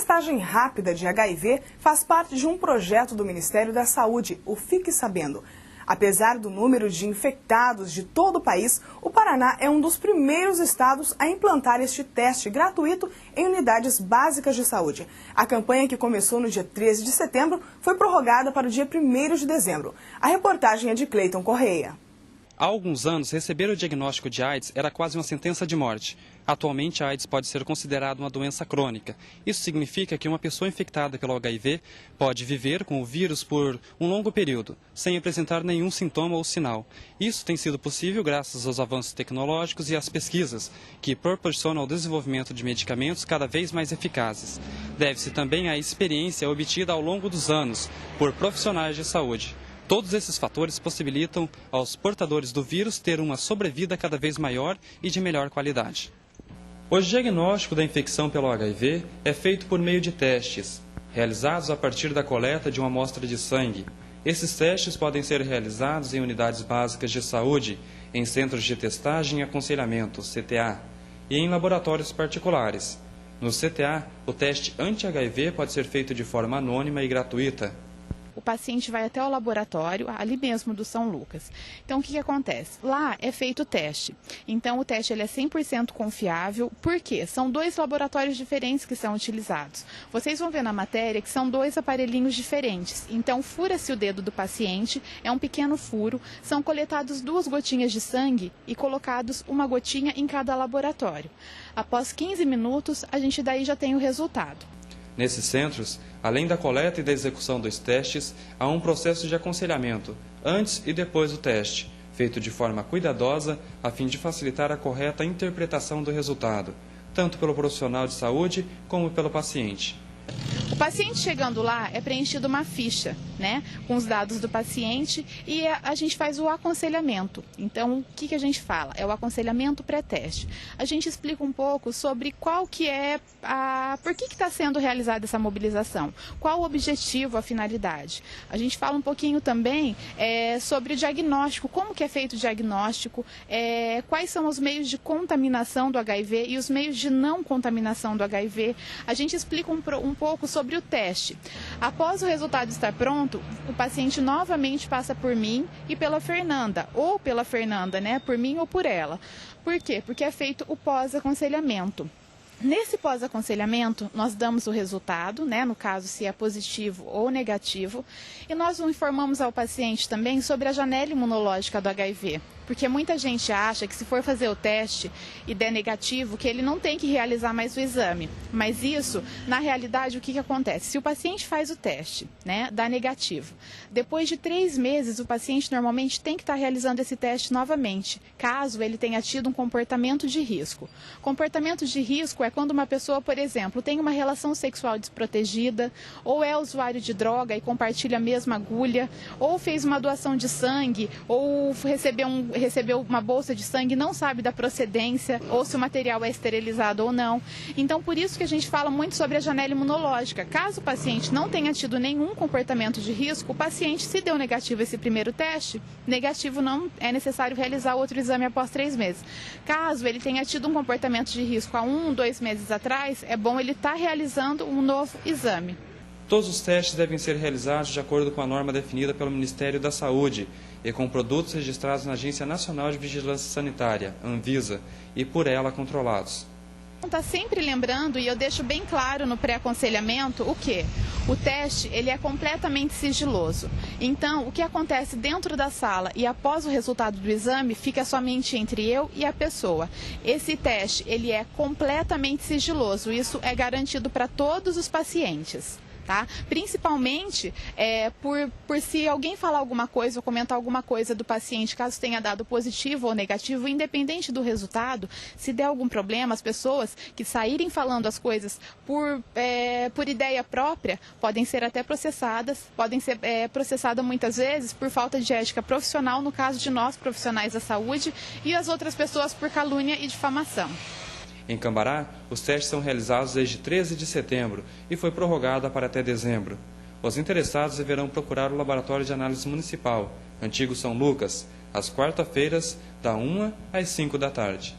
testagem rápida de HIV faz parte de um projeto do Ministério da Saúde, o Fique Sabendo. Apesar do número de infectados de todo o país, o Paraná é um dos primeiros estados a implantar este teste gratuito em unidades básicas de saúde. A campanha, que começou no dia 13 de setembro, foi prorrogada para o dia 1º de dezembro. A reportagem é de Cleiton Correia. Há alguns anos, receber o diagnóstico de AIDS era quase uma sentença de morte. Atualmente, a AIDS pode ser considerada uma doença crônica. Isso significa que uma pessoa infectada pelo HIV pode viver com o vírus por um longo período, sem apresentar nenhum sintoma ou sinal. Isso tem sido possível graças aos avanços tecnológicos e às pesquisas, que proporcionam o desenvolvimento de medicamentos cada vez mais eficazes. Deve-se também à experiência obtida ao longo dos anos por profissionais de saúde. Todos esses fatores possibilitam aos portadores do vírus ter uma sobrevida cada vez maior e de melhor qualidade. O diagnóstico da infecção pelo HIV é feito por meio de testes, realizados a partir da coleta de uma amostra de sangue. Esses testes podem ser realizados em unidades básicas de saúde, em centros de testagem e aconselhamento, CTA, e em laboratórios particulares. No CTA, o teste anti-HIV pode ser feito de forma anônima e gratuita. O paciente vai até o laboratório, ali mesmo do São Lucas. Então, o que acontece? Lá é feito o teste. Então, o teste ele é 100% confiável. Por quê? São dois laboratórios diferentes que são utilizados. Vocês vão ver na matéria que são dois aparelhinhos diferentes. Então, fura-se o dedo do paciente, é um pequeno furo, são coletados 2 gotinhas de sangue e colocados uma gotinha em cada laboratório. Após 15 minutos, a gente daí já tem o resultado. Nesses centros, além da coleta e da execução dos testes, há um processo de aconselhamento, antes e depois do teste, feito de forma cuidadosa a fim de facilitar a correta interpretação do resultado, tanto pelo profissional de saúde como pelo paciente. O paciente chegando lá é preenchida uma ficha, né, com os dados do paciente e a gente faz o aconselhamento. Então, o que a gente fala? É o aconselhamento pré-teste. A gente explica um pouco sobre qual que é por que está sendo realizada essa mobilização, qual o objetivo, a finalidade. A gente fala um pouquinho também sobre o diagnóstico, como que é feito o diagnóstico, quais são os meios de contaminação do HIV e os meios de não contaminação do HIV. A gente explica um pouco sobre o teste. Após o resultado estar pronto, o paciente novamente passa por mim e pela Fernanda, ou pela Fernanda, né, por mim ou por ela. Por quê? Porque é feito o pós-aconselhamento. Nesse pós-aconselhamento, nós damos o resultado, né, no caso se é positivo ou negativo, e nós informamos ao paciente também sobre a janela imunológica do HIV. Porque muita gente acha que se for fazer o teste e der negativo, que ele não tem que realizar mais o exame. Mas isso, na realidade, o que acontece? Se o paciente faz o teste, né, dá negativo, depois de 3 meses o paciente normalmente tem que estar realizando esse teste novamente, caso ele tenha tido um comportamento de risco. Comportamento de risco é quando uma pessoa, por exemplo, tem uma relação sexual desprotegida, ou é usuário de droga e compartilha a mesma agulha, ou fez uma doação de sangue, ou recebeu uma bolsa de sangue e não sabe da procedência, ou se o material é esterilizado ou não. Então, por isso que a gente fala muito sobre a janela imunológica. Caso o paciente não tenha tido nenhum comportamento de risco, o paciente, se deu negativo esse primeiro teste, negativo não é necessário realizar outro exame após 3 meses. Caso ele tenha tido um comportamento de risco há 1, 2 meses atrás, é bom ele estar realizando um novo exame. Todos os testes devem ser realizados de acordo com a norma definida pelo Ministério da Saúde e com produtos registrados na Agência Nacional de Vigilância Sanitária, Anvisa, e por ela controlados. Está sempre lembrando, e eu deixo bem claro no pré-aconselhamento, o quê? O teste ele é completamente sigiloso. Então, o que acontece dentro da sala e após o resultado do exame fica somente entre eu e a pessoa. Esse teste ele é completamente sigiloso, isso é garantido para todos os pacientes. Tá? Principalmente por se alguém falar alguma coisa ou comentar alguma coisa do paciente, caso tenha dado positivo ou negativo, independente do resultado, se der algum problema, as pessoas que saírem falando as coisas por ideia própria podem ser até processadas, podem ser processadas muitas vezes por falta de ética profissional, no caso de nós, profissionais da saúde, e as outras pessoas por calúnia e difamação. Em Cambará, os testes são realizados desde 13 de setembro e foi prorrogada para até dezembro. Os interessados deverão procurar o Laboratório de Análise Municipal, Antigo São Lucas, às quarta-feiras, da 1 às 5 da tarde.